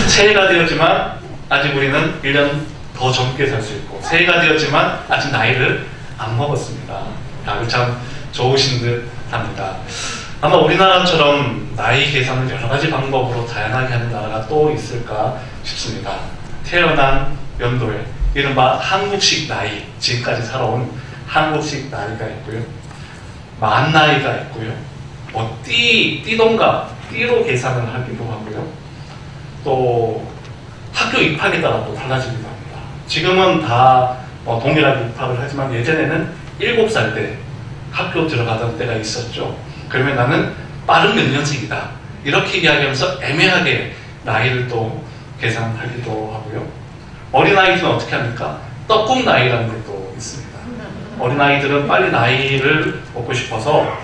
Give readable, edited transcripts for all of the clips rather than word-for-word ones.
새해가 되었지만 아직 우리는 1년 더 젊게 살 수 있고, 새해가 되었지만 아직 나이를 안 먹었습니다. 다들 참 좋으신 듯 합니다. 아마 우리나라처럼 나이 계산을 여러 가지 방법으로 다양하게 하는 나라가 또 있을까 싶습니다. 태어난 연도에 이른바 한국식 나이, 지금까지 살아온 한국식 나이가 있고요, 만 나이가 있고요, 띠로 계산을 하기도 하고요, 또 학교 입학에 따라 또 달라지기도 합니다. 지금은 다 동일하게 입학을 하지만 예전에는 7살 때 학교 들어가던 때가 있었죠. 그러면 나는 빠른 몇 년생이다, 이렇게 이야기하면서 애매하게 나이를 또 계산하기도 하고요. 어린아이들은 어떻게 합니까? 떡국 나이라는 게 또 있습니다. 어린아이들은 빨리 나이를 먹고 싶어서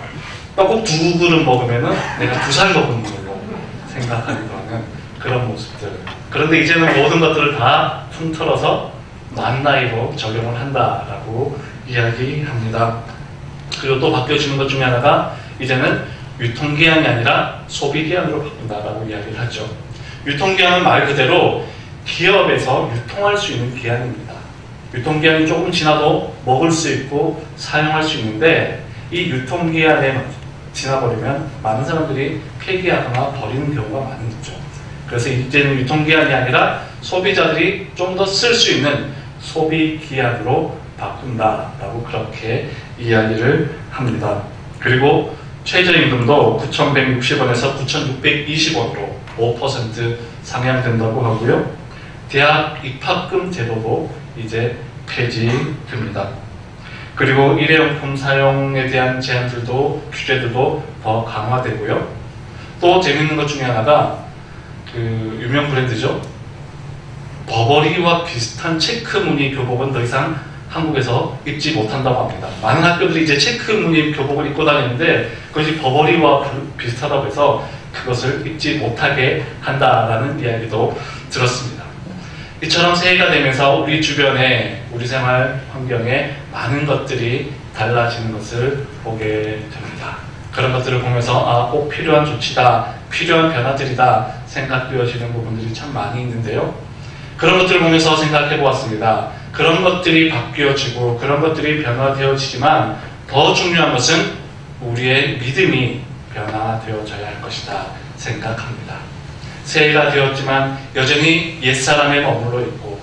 떡국 2그릇 먹으면은 내가 2살 먹은 걸로 생각하기도 하는 그런 모습들. 그런데 이제는 모든 것들을 다 통틀어서 만 나이로 적용을 한다라고 이야기합니다. 그리고 또 바뀌어지는 것 중에 하나가 이제는 유통기한이 아니라 소비기한으로 바꾼다라고 이야기를 하죠. 유통기한은 말 그대로 기업에서 유통할 수 있는 기한입니다. 유통기한이 조금 지나도 먹을 수 있고 사용할 수 있는데, 이 유통기한에 지나버리면 많은 사람들이 폐기하거나 버리는 경우가 많은 거죠. 그래서 이제는 유통기한이 아니라 소비자들이 좀 더 쓸 수 있는 소비기한으로 바꾼다라고 그렇게 이야기를 합니다. 그리고 최저임금도 9,160원에서 9,620원으로 5% 상향된다고 하고요. 대학 입학금 제도도 이제 폐지됩니다. 그리고 일회용품 사용에 대한 제한들도, 규제들도 더 강화되고요. 또 재밌는 것 중에 하나가 그 유명 브랜드죠. 버버리와 비슷한 체크 무늬 교복은 더 이상 한국에서 입지 못한다고 합니다. 많은 학교들이 이제 체크 무늬 교복을 입고 다니는데 그것이 버버리와 비슷하다고 해서 그것을 입지 못하게 한다라는 이야기도 들었습니다. 이처럼 새해가 되면서 우리 주변에, 우리 생활 환경에 많은 것들이 달라지는 것을 보게 됩니다. 그런 것들을 보면서 꼭 필요한 조치다, 필요한 변화들이다 생각되어지는 부분들이 참 많이 있는데요. 그런 것들을 보면서 생각해 보았습니다. 그런 것들이 바뀌어지고 그런 것들이 변화되어지지만 더 중요한 것은 우리의 믿음이 변화되어져야 할 것이다 생각합니다. 새해가 되었지만 여전히 옛사람에 머물러 있고,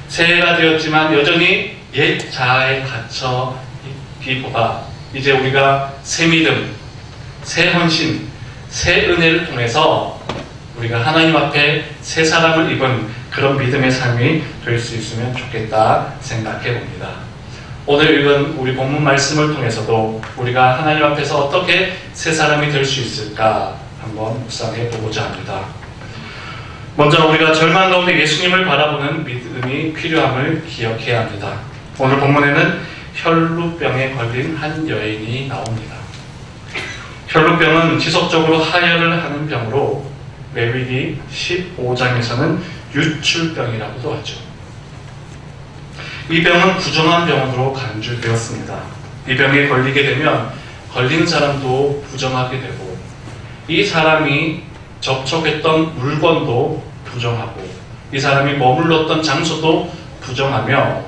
새해가 되었지만 여전히 옛 자아에 갇혀 있기보다 이제 우리가 새 믿음, 새 헌신, 새 은혜를 통해서 우리가 하나님 앞에 새 사람을 입은 그런 믿음의 삶이 될 수 있으면 좋겠다 생각해 봅니다. 오늘 읽은 우리 본문 말씀을 통해서도 우리가 하나님 앞에서 어떻게 새 사람이 될 수 있을까 한번 묵상해 보고자 합니다. 먼저 우리가 절망 가운데 예수님을 바라보는 믿음이 필요함을 기억해야 합니다. 오늘 본문에는 혈루병에 걸린 한 여인이 나옵니다. 혈루병은 지속적으로 하혈을 하는 병으로 레위기 15장에서는 유출병이라고도 하죠. 이 병은 부정한 병으로 간주되었습니다. 이 병에 걸리게 되면 걸린 사람도 부정하게 되고, 이 사람이 접촉했던 물건도 부정하고, 이 사람이 머물렀던 장소도 부정하며,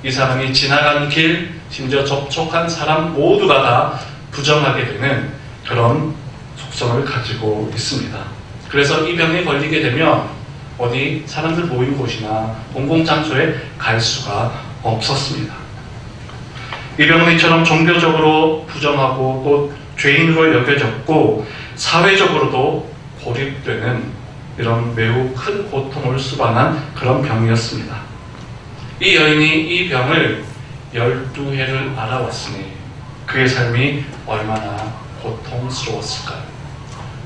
이 사람이 지나간 길, 심지어 접촉한 사람 모두가 다 부정하게 되는 그런 속성을 가지고 있습니다. 그래서 이 병에 걸리게 되면 어디 사람들 모인 곳이나 공공장소에 갈 수가 없었습니다. 이 병은 이처럼 종교적으로 부정하고 또 죄인으로 여겨졌고 사회적으로도 고립되는 이런 매우 큰 고통을 수반한 그런 병이었습니다. 이 여인이 이 병을 12해를 알아왔으니 그의 삶이 얼마나 고통스러웠을까요?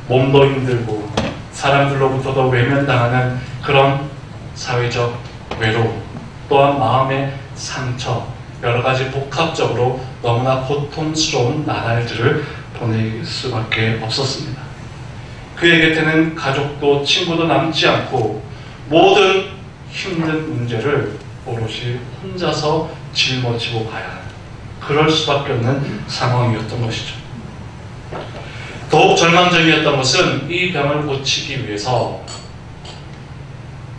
몸도 힘들고 사람들로부터도 외면당하는 그런 사회적 외로움, 또한 마음의 상처, 여러 가지 복합적으로 너무나 고통스러운 나날들을 보낼 수밖에 없었습니다. 그의 곁에는 가족도 친구도 남지 않고 모든 힘든 문제를 오롯이 혼자서 짊어지고 가야 하는, 그럴 수밖에 없는 상황이었던 것이죠. 더욱 절망적이었던 것은 이 병을 고치기 위해서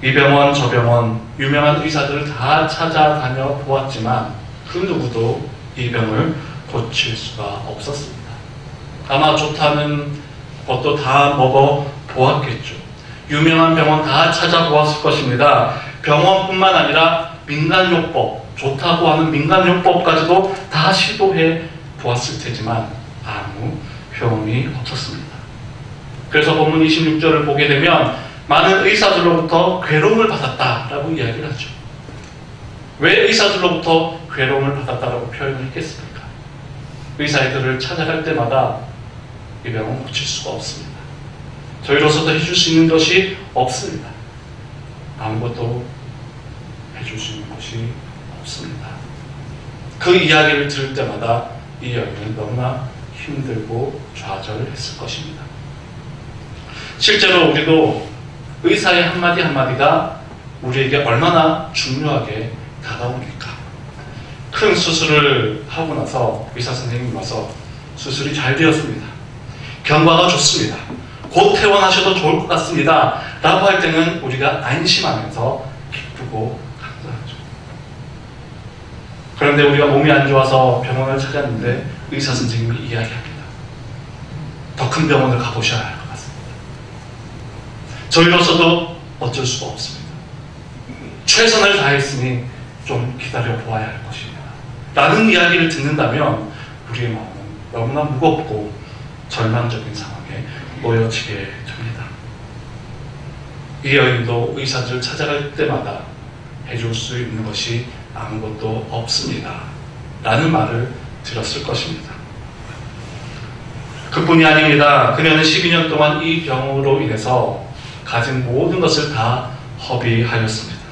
이 병원 저 병원 유명한 의사들을 다 찾아다녀 보았지만 그 누구도 이 병을 고칠 수가 없었습니다. 아마 좋다는 것도 다 먹어 보았겠죠. 유명한 병원 다 찾아보았을 것입니다. 병원뿐만 아니라 민간요법, 좋다고 하는 민간요법까지도 다 시도해 보았을 테지만 아무 효험이 없었습니다. 그래서 본문 26절을 보게 되면 많은 의사들로부터 괴로움을 받았다라고 이야기를 하죠. 왜 의사들로부터 괴로움을 받았다라고 표현을 했겠습니까? 의사들을 찾아갈 때마다 이 병은 고칠 수가 없습니다. 저희로서도 해줄 수 있는 것이 없습니다. 아무것도 해줄 수 있는 것이 없습니다. 그 이야기를 들을 때마다 이 여인은 너무나 힘들고 좌절했을 것입니다. 실제로 우리도 의사의 한마디 한마디가 우리에게 얼마나 중요하게 다가옵니까? 큰 수술을 하고 나서 의사 선생님이 와서 수술이 잘 되었습니다. 경과가 좋습니다. 곧 퇴원하셔도 좋을 것 같습니다. 라고 할 때는 우리가 안심하면서 기쁘고 감사하죠. 그런데 우리가 몸이 안 좋아서 병원을 찾았는데 의사 선생님이 이야기합니다. 더 큰 병원을 가보셔야 할 것 같습니다. 저희로서도 어쩔 수가 없습니다. 최선을 다했으니 좀 기다려 보아야 할 것입니다. 라는 이야기를 듣는다면 우리의 마음은 너무나 무겁고 절망적인 상황에 놓여지게 됩니다. 이 여인도 의사들을 찾아갈 때마다 해줄 수 있는 것이 아무것도 없습니다. 라는 말을 들었을 것입니다. 그뿐이 아닙니다. 그녀는 12년 동안 이 병으로 인해서 가진 모든 것을 다 허비하였습니다.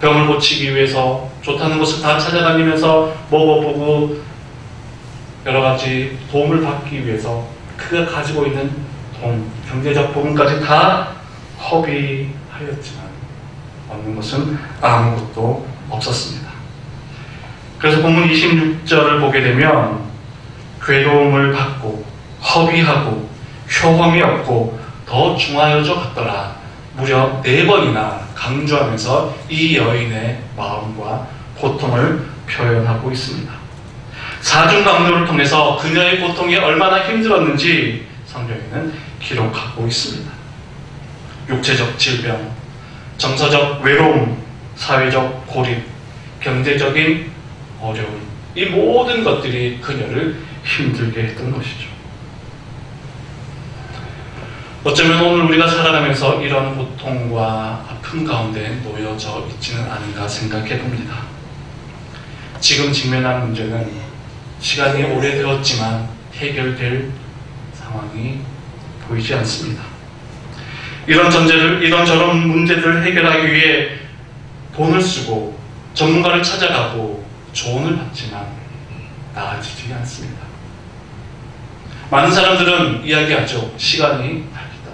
병을 고치기 위해서 좋다는 것을 다 찾아다니면서 먹어보고 여러 가지 도움을 받기 위해서 그가 가지고 있는 돈, 경제적 부분까지 다 허비하였지만 얻는 것은 아무것도 없었습니다. 그래서 본문 26절을 보게 되면 괴로움을 받고 허비하고 효험이 없고 더 중하여져 갔더라. 무려 4번이나 강조하면서 이 여인의 마음과 고통을 표현하고 있습니다. 사중 강조를 통해서 그녀의 고통이 얼마나 힘들었는지 성경에는 기록하고 있습니다. 육체적 질병, 정서적 외로움, 사회적 고립, 경제적인 어려움, 이 모든 것들이 그녀를 힘들게 했던 것이죠. 어쩌면 오늘 우리가 살아가면서 이런 고통과 아픔 가운데 놓여져 있지는 않은가 생각해 봅니다. 지금 직면한 문제는 시간이 오래되었지만 해결될 상황이 보이지 않습니다. 이런저런 문제들을 해결하기 위해 돈을 쓰고 전문가를 찾아가고 조언을 받지만 나아지지 않습니다. 많은 사람들은 이야기하죠. 시간이 달리다.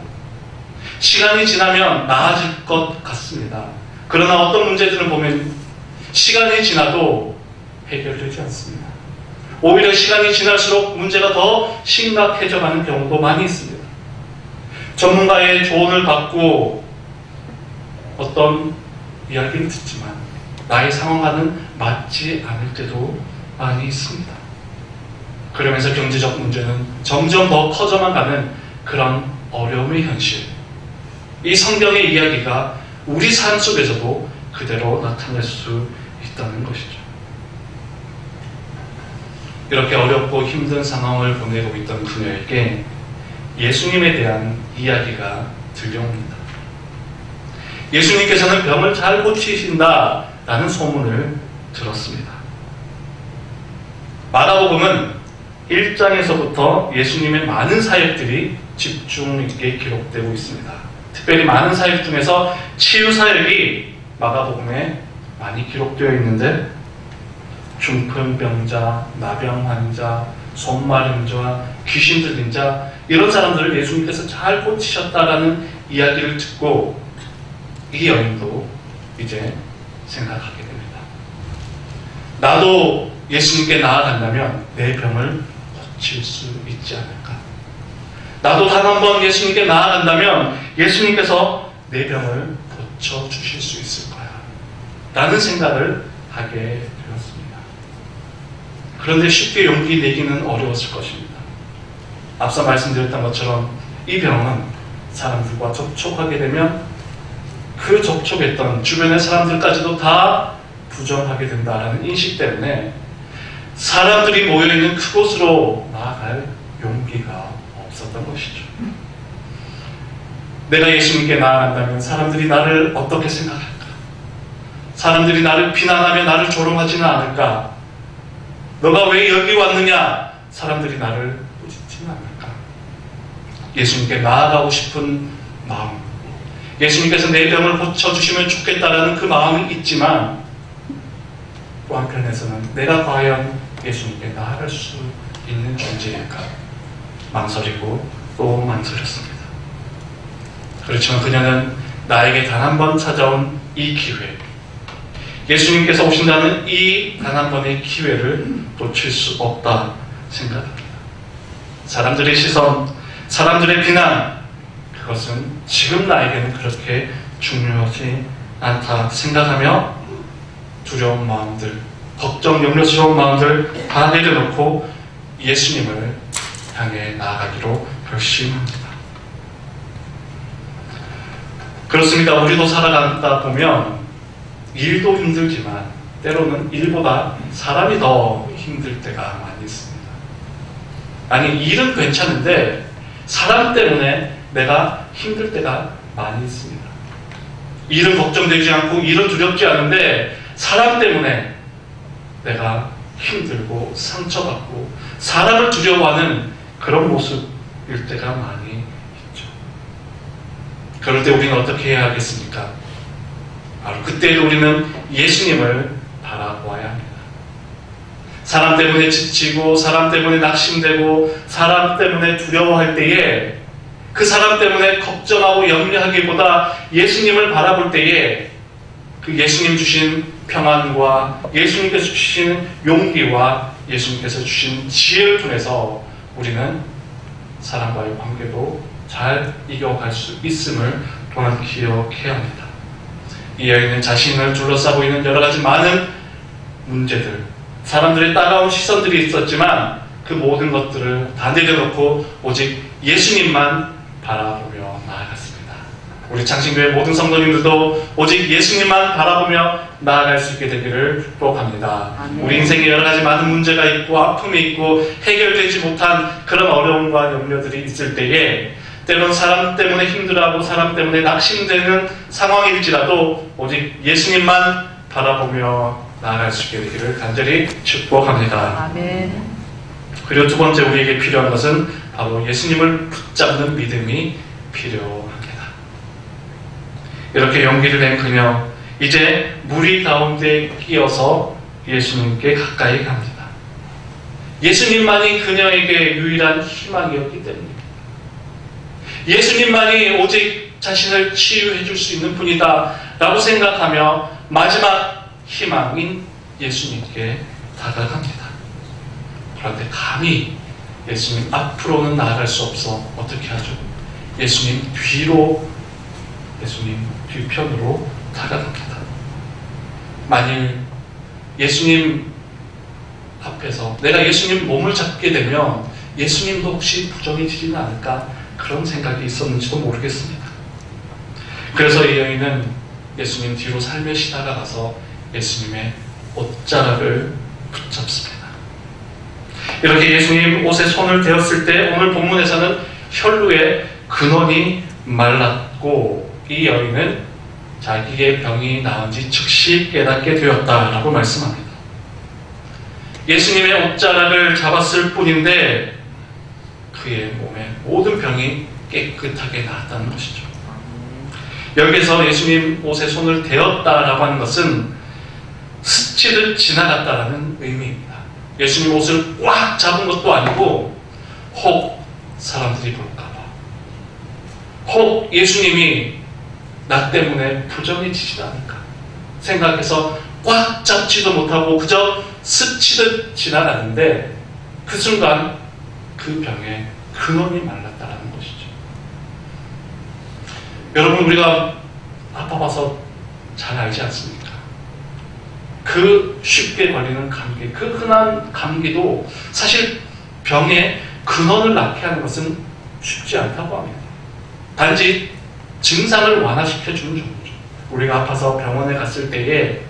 시간이 지나면 나아질 것 같습니다. 그러나 어떤 문제들을 보면 시간이 지나도 해결되지 않습니다. 오히려 시간이 지날수록 문제가 더 심각해져가는 경우도 많이 있습니다. 전문가의 조언을 받고 어떤 이야기를 듣지만 나의 상황과는 맞지 않을 때도 많이 있습니다. 그러면서 경제적 문제는 점점 더 커져만 가는 그런 어려움의 현실. 이 성경의 이야기가 우리 삶 속에서도 그대로 나타날 수 있다는 것이죠. 이렇게 어렵고 힘든 상황을 보내고 있던 그녀에게 예수님에 대한 이야기가 들려옵니다. 예수님께서는 병을 잘 고치신다라는 소문을 들었습니다. 마가복음은 1장에서부터 예수님의 많은 사역들이 집중 있게 기록되고 있습니다. 특별히 많은 사역 중에서 치유 사역이 마가복음에 많이 기록되어 있는데 중풍병자, 나병 환자, 손마른 자, 귀신 들린 자 이런 사람들을 예수님께서 잘 고치셨다라는 이야기를 듣고 이 여인도 이제 생각하게 됩니다. 나도 예수님께 나아간다면 내 병을 고칠 수 있지 않을까? 나도 단 한 번 예수님께 나아간다면 예수님께서 내 병을 고쳐주실 수 있을 거야 라는 생각을 하게 되었습니다. 그런데 쉽게 용기 내기는 어려웠을 것입니다. 앞서 말씀드렸던 것처럼 이 병은 사람들과 접촉하게 되면 그 접촉했던 주변의 사람들까지도 다 부정하게 된다라는 인식 때문에 사람들이 모여있는 그곳으로 나아갈 용기가 없었던 것이죠. 내가 예수님께 나아간다면 사람들이 나를 어떻게 생각할까? 사람들이 나를 비난하며 나를 조롱하지는 않을까? 너가 왜 여기 왔느냐? 사람들이 나를 꾸짖지는 않을까? 예수님께 나아가고 싶은 마음, 예수님께서 내 병을 고쳐주시면 좋겠다라는 그 마음은 있지만 또 한편에서는 내가 과연 예수님께 나아갈 수 있는 존재일까? 망설이고 또 망설였습니다. 그렇지만 그녀는 나에게 단 한 번 찾아온 이 기회, 예수님께서 오신다는 이 단 한 번의 기회를 놓칠 수 없다 생각합니다. 사람들의 시선, 사람들의 비난, 그것은 지금 나에게는 그렇게 중요하지 않다 생각하며 두려운 마음들, 걱정, 염려스러운 마음들 다 내려놓고 예수님을 향해 나아가기로 결심합니다. 그렇습니다. 우리도 살아가다 보면 일도 힘들지만 때로는 일보다 사람이 더 힘들 때가 많이 있습니다. 아니, 일은 괜찮은데 사람 때문에 내가 힘들 때가 많이 있습니다. 일은 걱정되지 않고 일은 두렵지 않은데 사람 때문에 내가 힘들고 상처받고 사람을 두려워하는 그런 모습일 때가 많이 있죠. 그럴 때 우리는 어떻게 해야 하겠습니까? 바로 그때도 우리는 예수님을 바라보아야 합니다. 사람 때문에 지치고 사람 때문에 낙심되고 사람 때문에 두려워할 때에 그 사람 때문에 걱정하고 염려하기보다 예수님을 바라볼 때에 그 예수님 주신 평안과 예수님께서 주신 용기와 예수님께서 주신 지혜를 통해서 우리는 사람과의 관계도 잘 이겨갈 수 있음을 또한 기억해야 합니다. 이 여인은 자신을 둘러싸고 있는 여러 가지 많은 문제들, 사람들의 따가운 시선들이 있었지만 그 모든 것들을 다 내려놓고 오직 예수님만 바라보며 나아갔습니다. 우리 창신교회 모든 성도님들도 오직 예수님만 바라보며 나아갈 수 있게 되기를 축복합니다. 우리 인생에 여러 가지 많은 문제가 있고 아픔이 있고 해결되지 못한 그런 어려움과 염려들이 있을 때에 때론 사람 때문에 힘들어하고 사람 때문에 낙심되는 상황일지라도 오직 예수님만 바라보며 나아갈 수 있게 되기를 간절히 축복합니다. 아멘. 그리고 두 번째 우리에게 필요한 것은 바로 예수님을 붙잡는 믿음이 필요합니다. 이렇게 용기를 낸 그녀, 이제 무리 가운데 끼어서 예수님께 가까이 갑니다. 예수님만이 그녀에게 유일한 희망이었기 때문입니다. 예수님만이 오직 자신을 치유해 줄 수 있는 분이다 라고 생각하며 마지막 희망인 예수님께 다가갑니다. 그런데 감히 예수님 앞으로는 나아갈 수 없어 어떻게 하죠? 예수님 뒤로, 예수님 뒤편으로 다가갑니다. 만일 예수님 앞에서 내가 예수님 몸을 잡게 되면 예수님도 혹시 부정해지지는 않을까, 그런 생각이 있었는지도 모르겠습니다. 그래서 이 여인은 예수님 뒤로 살며시 다가가서 예수님의 옷자락을 붙잡습니다. 이렇게 예수님 옷에 손을 대었을 때 오늘 본문에서는 혈루의 근원이 말랐고 이 여인은 자기의 병이 나은지 즉시 깨닫게 되었다라고 말씀합니다. 예수님의 옷자락을 잡았을 뿐인데 그의 몸의 모든 병이 깨끗하게 나았다는 것이죠. 여기서 예수님 옷에 손을 대었다라고 하는 것은 스치듯 지나갔다라는 의미입니다. 예수님 옷을 꽉 잡은 것도 아니고 혹 사람들이 볼까봐, 혹 예수님이 나 때문에 부정해지지 않을까 생각해서 꽉 잡지도 못하고 그저 스치듯 지나갔는데 그 순간 그 병의 근원이 말랐다는 것이죠. 여러분, 우리가 아파봐서 잘 알지 않습니까? 그 쉽게 걸리는 감기, 그 흔한 감기도 사실 병의 근원을 낫게 하는 것은 쉽지 않다고 합니다. 단지 증상을 완화시켜주는 정도죠. 우리가 아파서 병원에 갔을 때에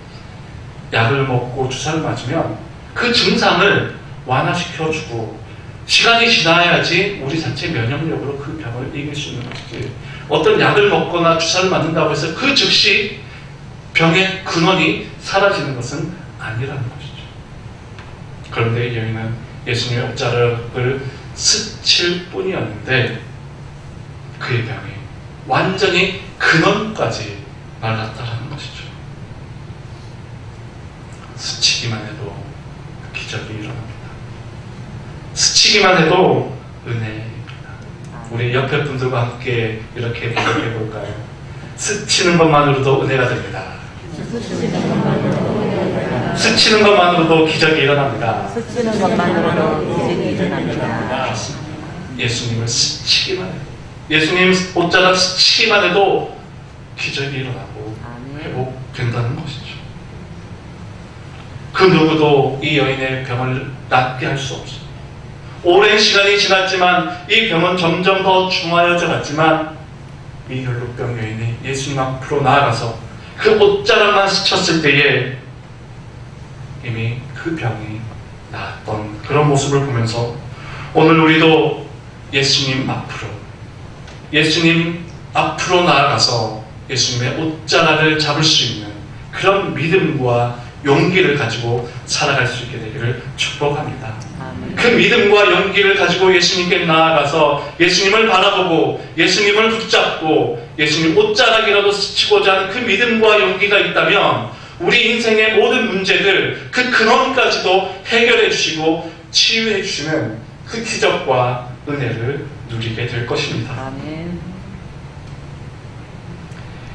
약을 먹고 주사를 맞으면 그 증상을 완화시켜주고 시간이 지나야지 우리 자체 면역력으로 그 병을 이길 수 있는 것이지, 어떤 약을 먹거나 주사를 맞는다고 해서 그 즉시 병의 근원이 사라지는 것은 아니라는 것이죠. 그런데 이 여인은 예수님의 옷자락을 스칠 뿐이었는데 그의 병이 완전히 근원까지 말랐다라는 것이죠. 스치기만 해도 기적이 일어납니다. 스치기만 해도 은혜입니다. 우리 옆에 분들과 함께 이렇게 고백해 볼까요? 스치는 것만으로도 은혜가 됩니다. 스치는 것만으로도 기적이 일어납니다. 스치는 것만으로도 기적이 일어납니다. 예수님을 스치기만 해도, 예수님 옷자락 스치기만 해도 기적이 일어나고 회복된다는 것이죠. 그 누구도 이 여인의 병을 낫게 할 수 없습니다. 오랜 시간이 지났지만 이 병은 점점 더 중하여져 갔지만 이 혈루병 여인이 예수님 앞으로 나아가서 그 옷자락만 스쳤을 때에 이미 그 병이 나았던 그런 모습을 보면서 오늘 우리도 예수님 앞으로 나아가서 예수님의 옷자락을 잡을 수 있는 그런 믿음과 용기를 가지고 살아갈 수 있게 되기를 축복합니다. 그 믿음과 용기를 가지고 예수님께 나아가서 예수님을 바라보고 예수님을 붙잡고 예수님 옷자락이라도 스치고자 하는 그 믿음과 용기가 있다면 우리 인생의 모든 문제들 그 근원까지도 해결해 주시고 치유해 주시는 그 기적과 은혜를 누리게 될 것입니다. 아멘.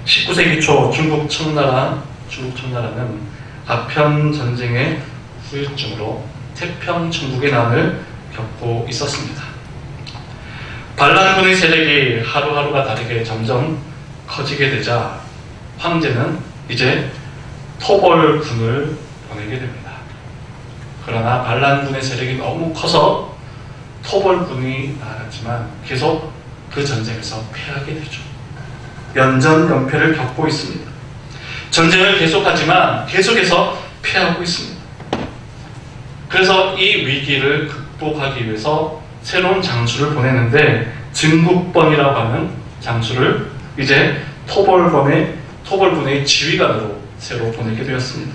19세기 초 중국 청나라는 아편 전쟁의 후유증으로 태평천국의 난을 겪고 있었습니다. 반란군의 세력이 하루하루가 다르게 점점 커지게 되자 황제는 이제 토벌군을 보내게 됩니다. 그러나 반란군의 세력이 너무 커서 토벌군이 나갔지만 계속 그 전쟁에서 패하게 되죠. 연전연패를 겪고 있습니다. 전쟁을 계속하지만 계속해서 패하고 있습니다. 그래서 이 위기를 극복하기 위해서 새로운 장수를 보내는데 증국번이라고 하는 장수를 이제 토벌군의 지휘관으로 새로 보내게 되었습니다.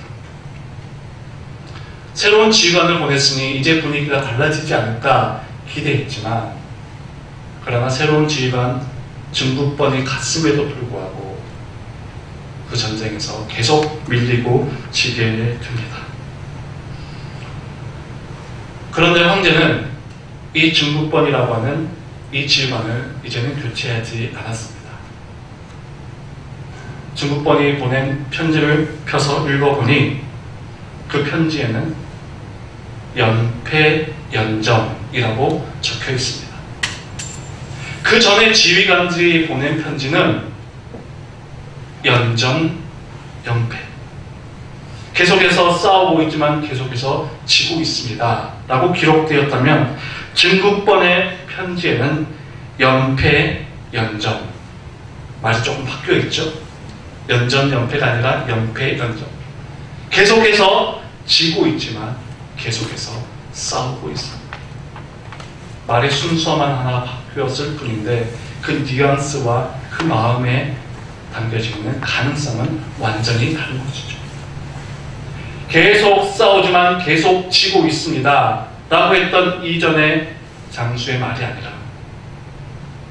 새로운 지휘관을 보냈으니 이제 분위기가 달라지지 않을까 기대했지만 그러나 새로운 지휘관 증국번이 갔음에도 불구하고 그 전쟁에서 계속 밀리고 지게 됩니다. 그런데 황제는 이 증국번이라고 하는 이 지휘관을 이제는 교체하지 않았습니다. 증국번이 보낸 편지를 펴서 읽어보니 그 편지에는 연패연정이라고 적혀 있습니다. 그 전에 지휘관들이 보낸 편지는 연전, 연패. 계속해서 싸우고 있지만 계속해서 지고 있습니다. 라고 기록되었다면 증국번의 편지에는 연패, 연정. 말이 조금 바뀌어 있죠. 연전, 연패가 아니라 연패, 연정. 계속해서 지고 있지만 계속해서 싸우고 있습니다. 말의 순서만 하나 바뀌었을 뿐인데 그 뉘앙스와 그 마음에 담겨져 있는 가능성은 완전히 다른 것이죠. 계속 싸우지만 계속 지고 있습니다 라고 했던 이전의 장수의 말이 아니라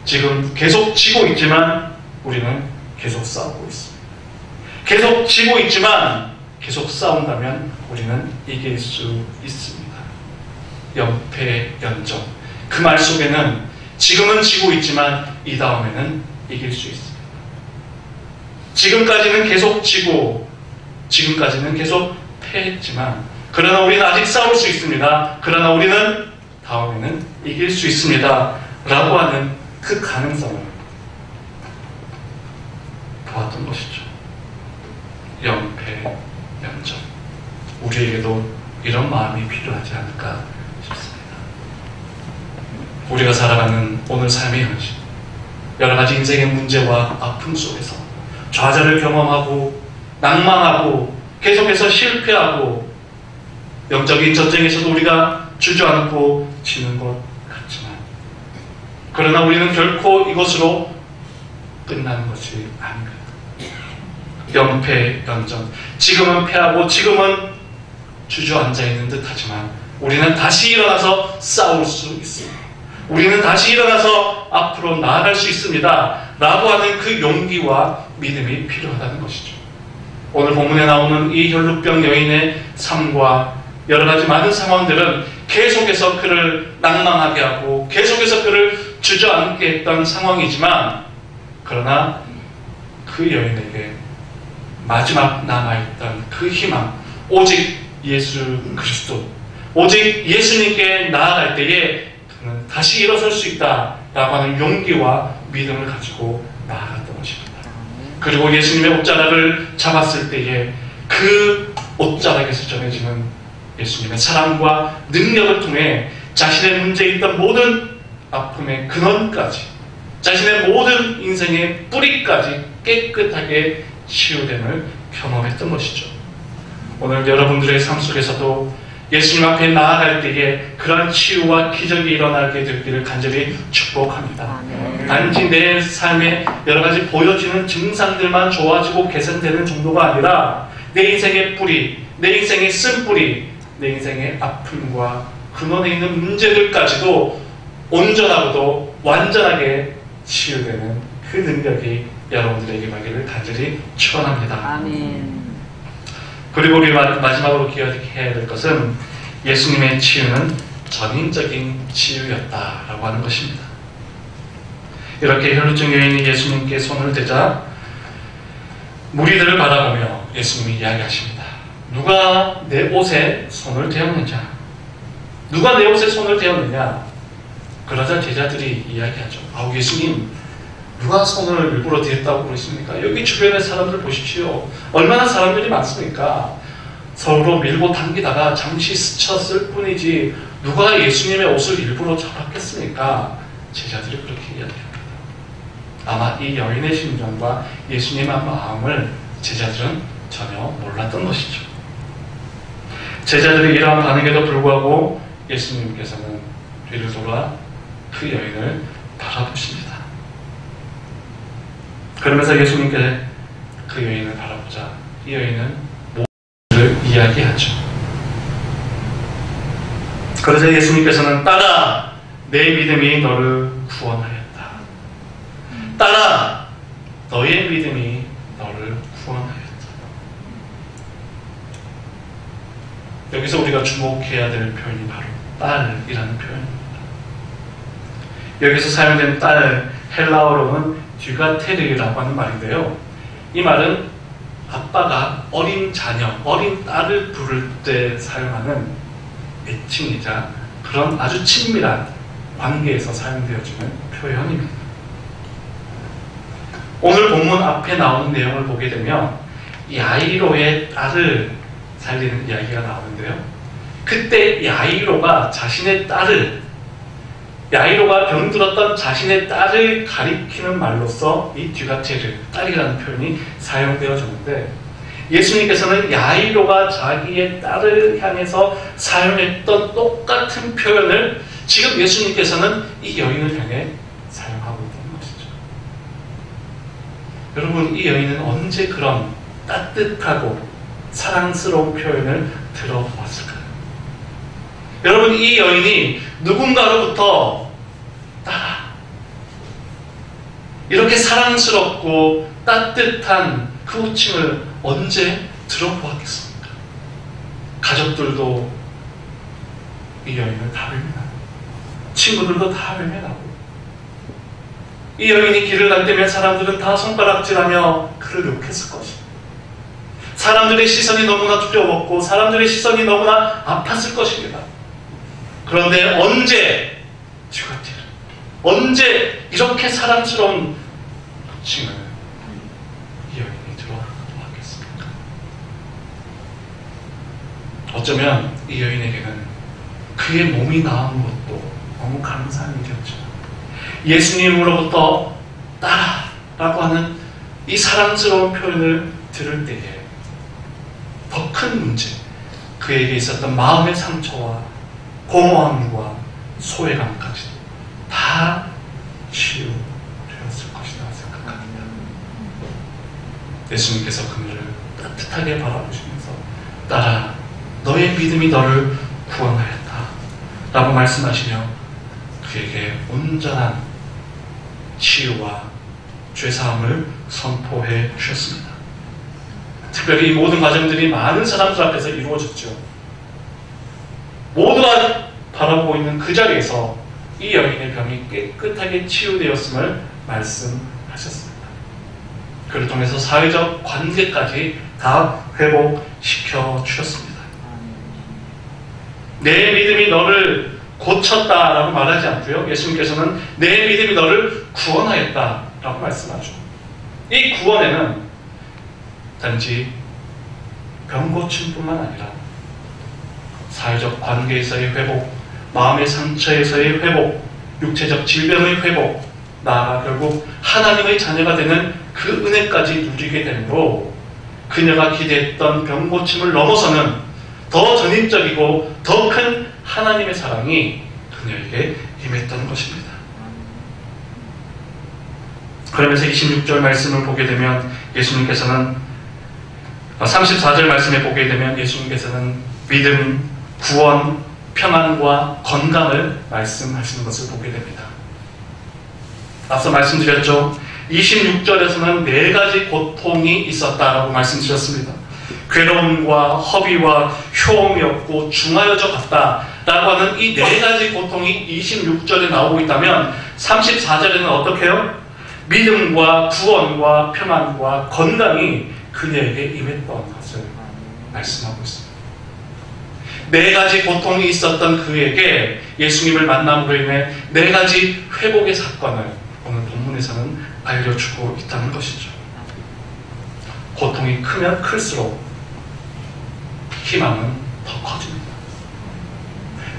지금 계속 지고 있지만 우리는 계속 싸우고 있습니다. 계속 지고 있지만 계속 싸운다면 우리는 이길 수 있습니다. 연패연정. 그 말 속에는 지금은 지고 있지만 이 다음에는 이길 수 있습니다. 지금까지는 계속 지고 지금까지는 계속 패했지만 그러나 우리는 아직 싸울 수 있습니다. 그러나 우리는 다음에는 이길 수 있습니다 라고 하는 그 가능성을 다가왔던 것이죠. 연패, 연전. 우리에게도 이런 마음이 필요하지 않을까 싶습니다. 우리가 살아가는 오늘 삶의 현실, 여러 가지 인생의 문제와 아픔 속에서 좌절을 경험하고 낭망하고 계속해서 실패하고 영적인 전쟁에서도 우리가 주저앉고 지는 것 같지만, 그러나 우리는 결코 이것으로 끝나는 것이 아닙니다. 연패, 연전. 지금은 패하고 지금은 주저앉아 있는 듯 하지만 우리는 다시 일어나서 싸울 수 있습니다. 우리는 다시 일어나서 앞으로 나아갈 수 있습니다. 라고 하는 그 용기와 믿음이 필요하다는 것이죠. 오늘 본문에 나오는 이 혈루병 여인의 삶과 여러 가지 많은 상황들은 계속해서 그를 낭망하게 하고 계속해서 그를 주저앉게 했던 상황이지만, 그러나 그 여인에게 마지막 남아있던 그 희망, 오직 예수 그리스도, 오직 예수님께 나아갈 때에 그는 다시 일어설 수 있다라고 하는 용기와 믿음을 가지고 나아갔던 것입니다. 그리고 예수님의 옷자락을 잡았을 때에 그 옷자락에서 전해지는 예수님의 사랑과 능력을 통해 자신의 문제에 있던 모든 아픔의 근원까지, 자신의 모든 인생의 뿌리까지 깨끗하게 치유됨을 경험했던 것이죠. 오늘 여러분들의 삶 속에서도 예수님 앞에 나아갈 때에 그러한 치유와 기적이 일어나게 되기를 간절히 축복합니다. 단지 내 삶에 여러 가지 보여지는 증상들만 좋아지고 개선되는 정도가 아니라 내 인생의 뿌리, 내 인생의 쓴뿌리, 내 인생의 아픔과 근원에 있는 문제들까지도 온전하고도 완전하게 치유되는 그 능력이 여러분들에게 임하기를 간절히 축원합니다. 아멘. 그리고 우리 마지막으로 기억해야 될 것은 예수님의 치유는 전인적인 치유였다라고 하는 것입니다. 이렇게 혈루증 여인이 예수님께 손을 대자 무리들을 바라보며 예수님이 이야기하십니다. 누가 내 옷에 손을 대었느냐? 누가 내 옷에 손을 대었느냐? 그러자 제자들이 이야기하죠. 아우, 예수님, 누가 손을 일부러 대었다고 그러십니까? 여기 주변의 사람들 보십시오. 얼마나 사람들이 많습니까? 서로 밀고 당기다가 잠시 스쳤을 뿐이지 누가 예수님의 옷을 일부러 잡았겠습니까? 제자들이 그렇게 이야기합니다. 아마 이 여인의 심정과 예수님의 마음을 제자들은 전혀 몰랐던 것이죠. 제자들이 이러한 반응에도 불구하고 예수님께서는 뒤를 돌아 그 여인을 바라보십니다. 그러면서 예수님께 그 여인을 바라보자 이 여인은 모든 이야기하죠. 그러자 예수님께서는 딸아, 내 믿음이 너를 구원하였다. 딸아, 너의 믿음이 너를 구원하였다. 여기서 우리가 주목해야 될 표현이 바로 딸이라는 표현입니다. 여기서 사용된 딸, 헬라어로는 듀가테르라고 하는 말인데요. 이 말은 아빠가 어린 자녀, 어린 딸을 부를 때 사용하는 애칭이자 그런 아주 친밀한 관계에서 사용되어지는 표현입니다. 오늘 본문 앞에 나오는 내용을 보게 되면 야이로의 딸을 살리는 이야기가 나오는데요. 그때 야이로가 자신의 딸을, 야이로가 병들었던 자신의 딸을 가리키는 말로서 이 듀가테르, 딸이라는 표현이 사용되어졌는데, 예수님께서는 야이로가 자기의 딸을 향해서 사용했던 똑같은 표현을 지금 예수님께서는 이 여인을 향해 사용하고 있는 것이죠. 여러분, 이 여인은 언제 그런 따뜻하고 사랑스러운 표현을 들어보았을까요? 여러분, 이 여인이 누군가로부터 딸아, 이렇게 사랑스럽고 따뜻한 그 호칭을 언제 들어보았겠습니까? 가족들도 이 여인을 다 외면하고 친구들도 다 외면하고 이 여인이 길을 갈 때면 사람들은 다 손가락질하며 그를 욕했을 것입니다. 사람들의 시선이 너무나 두려웠고 사람들의 시선이 너무나 아팠을 것입니다. 그런데 언제 언제 이렇게 사랑스러운 호칭을 어쩌면 이 여인에게는 그의 몸이 나은 것도 너무 감사한 일이었죠. 예수님으로부터 따라라고 하는 이 사랑스러운 표현을 들을 때에 더 큰 문제, 그에게 있었던 마음의 상처와 공허함과 소외감까지 다 치유되었을 것이라 생각합니다. 예수님께서 그녀를 따뜻하게 바라보시면서 딸아, 너의 믿음이 너를 구원하였다 라고 말씀하시며 그에게 온전한 치유와 죄사함을 선포해 주셨습니다. 특별히 이 모든 과정들이 많은 사람들 앞에서 이루어졌죠. 모두가 바라보고 있는 그 자리에서 이 여인의 병이 깨끗하게 치유되었음을 말씀하셨습니다. 그를 통해서 사회적 관계까지 다 회복시켜 주셨습니다. 내 믿음이 너를 고쳤다라고 말하지 않고요. 예수님께서는 내 믿음이 너를 구원하였다라고 말씀하죠. 이 구원에는 단지 병고침뿐만 아니라 사회적 관계에서의 회복, 마음의 상처에서의 회복, 육체적 질병의 회복, 나아가 결국 하나님의 자녀가 되는 그 은혜까지 누리게 되므로 그녀가 기대했던 병고침을 넘어서는 더 전인적이고 더 큰 하나님의 사랑이 그녀에게 임했던 것입니다. 그러면서 26절 말씀을 보게 되면 예수님께서는 34절 말씀에 보게 되면 예수님께서는 믿음, 구원, 평안과 건강을 말씀하시는 것을 보게 됩니다. 앞서 말씀드렸죠. 26절에서는 4가지 고통이 있었다라고 말씀드렸습니다. 괴로움과 허비와 효험이 없고 중하여져 갔다라고 하는 이 4가지 고통이 26절에 나오고 있다면 34절에는 어떻게 해요? 믿음과 구원과 평안과 건강이 그녀에게 임했던 것을 말씀하고 있습니다. 4가지 고통이 있었던 그에게 예수님을 만남으로 인해 4가지 회복의 사건을 오늘 본문에서는 알려주고 있다는 것이죠. 고통이 크면 클수록 희망은 더 커집니다.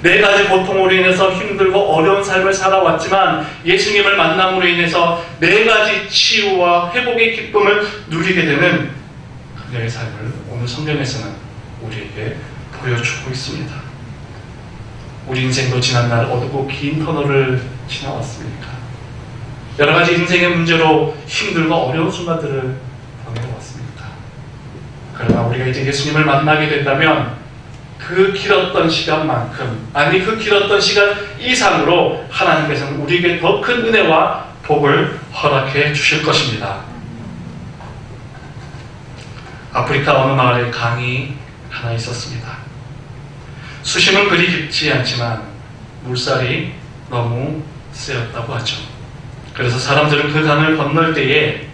4가지 고통으로 인해서 힘들고 어려운 삶을 살아왔지만 예수님을 만남으로 인해서 4가지 치유와 회복의 기쁨을 누리게 되는 그녀의 삶을 오늘 성경에서는 우리에게 보여주고 있습니다. 우리 인생도 지난날 어둡고 긴 터널을 지나왔습니까? 여러 가지 인생의 문제로 힘들고 어려운 순간들을 보내왔습니까? 그러나 우리가 이제 예수님을 만나게 된다면 그 길었던 시간만큼, 아니 그 길었던 시간 이상으로 하나님께서는 우리에게 더 큰 은혜와 복을 허락해 주실 것입니다. 아프리카 어느 마을에 강이 하나 있었습니다. 수심은 그리 깊지 않지만 물살이 너무 세였다고 하죠. 그래서 사람들은 그 강을 건널 때에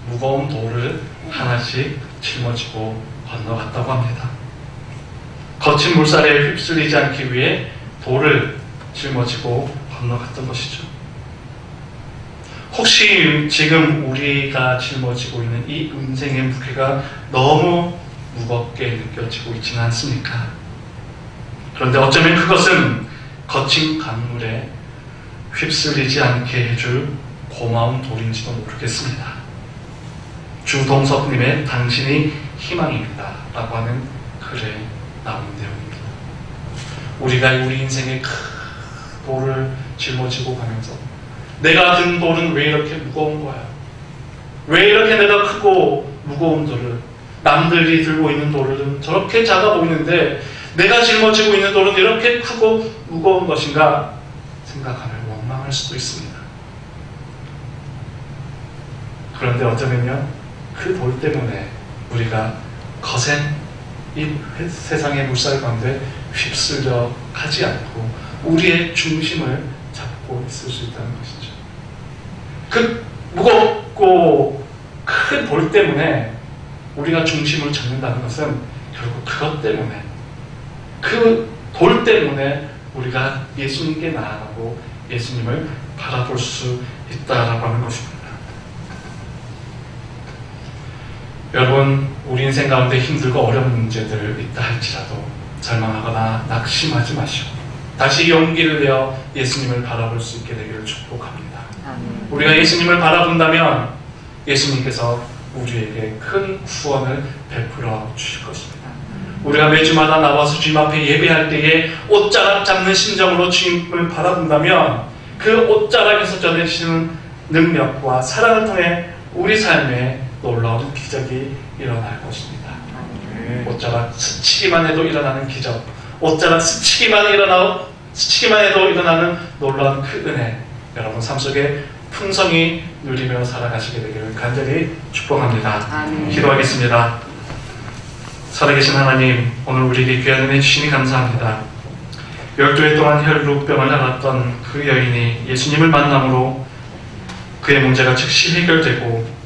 무거운 돌을 하나씩 짊어지고 건너갔다고 합니다. 거친 물살에 휩쓸리지 않기 위해 돌을 짊어지고 건너갔던 것이죠. 혹시 지금 우리가 짊어지고 있는 이 인생의 무게가 너무 무겁게 느껴지고 있지는 않습니까? 그런데 어쩌면 그것은 거친 강물에 휩쓸리지 않게 해줄 고마운 돌인지도 모르겠습니다. 주동석님의 당신이 희망입니다 라고 하는 글에 나오는 내용입니다. 우리가 우리 인생의 큰 돌을 짊어지고 가면서 내가 든 돌은 왜 이렇게 무거운 거야? 왜 이렇게 내가 크고 무거운 돌을, 남들이 들고 있는 돌은 저렇게 작아 보이는데 내가 짊어지고 있는 돌은 이렇게 크고 무거운 것인가 생각하며 원망할 수도 있습니다. 그런데 어쩌면요, 그 돌 때문에 우리가 거센 이 세상의 물살 가운데 휩쓸려 가지 않고 우리의 중심을 잡고 있을 수 있다는 것이죠. 그 무겁고 큰 돌 때문에 우리가 중심을 잡는다는 것은 결국 그것 때문에, 그 돌 때문에 우리가 예수님께 나아가고 예수님을 바라볼 수 있다라고 하는 것입니다. 여러분, 우리 인생 가운데 힘들고 어려운 문제들 있다 할지라도 절망하거나 낙심하지 마시고 다시 용기를 내어 예수님을 바라볼 수 있게 되기를 축복합니다. 아멘. 우리가 예수님을 바라본다면 예수님께서 우리에게 큰 구원을 베풀어 주실 것입니다. 우리가 매주마다 나와서 주님 앞에 예배할 때에 옷자락 잡는 심정으로 주님을 바라본다면 그 옷자락에서 전해지는 능력과 사랑을 통해 우리 삶에 놀라운 기적이 일어날 것입니다. 옷자락 스치기만 해도 일어나는 기적, 옷자락 스치기만 해도 일어나는 놀라운 그 은혜, 여러분 삶 속에 풍성히 누리며 살아가시게 되기를 간절히 축복합니다. 아멘. 기도하겠습니다. 살아계신 하나님, 오늘 우리에게 귀한 은혜 주시니 감사합니다. 12해 동안 혈루병을 앓았던 그 여인이 예수님을 만남으로 그의 문제가 즉시 해결되고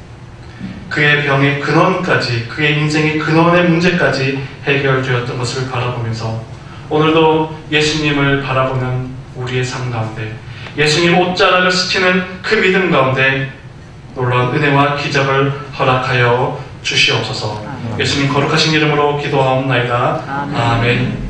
그의 병의 근원까지, 그의 인생의 근원의 문제까지 해결되었던 것을 바라보면서 오늘도 예수님을 바라보는 우리의 삶 가운데 예수님 옷자락을 스치는 그 믿음 가운데 놀라운 은혜와 기적을 허락하여 주시옵소서. 예수님 거룩하신 이름으로 기도하옵나이다. 아멘.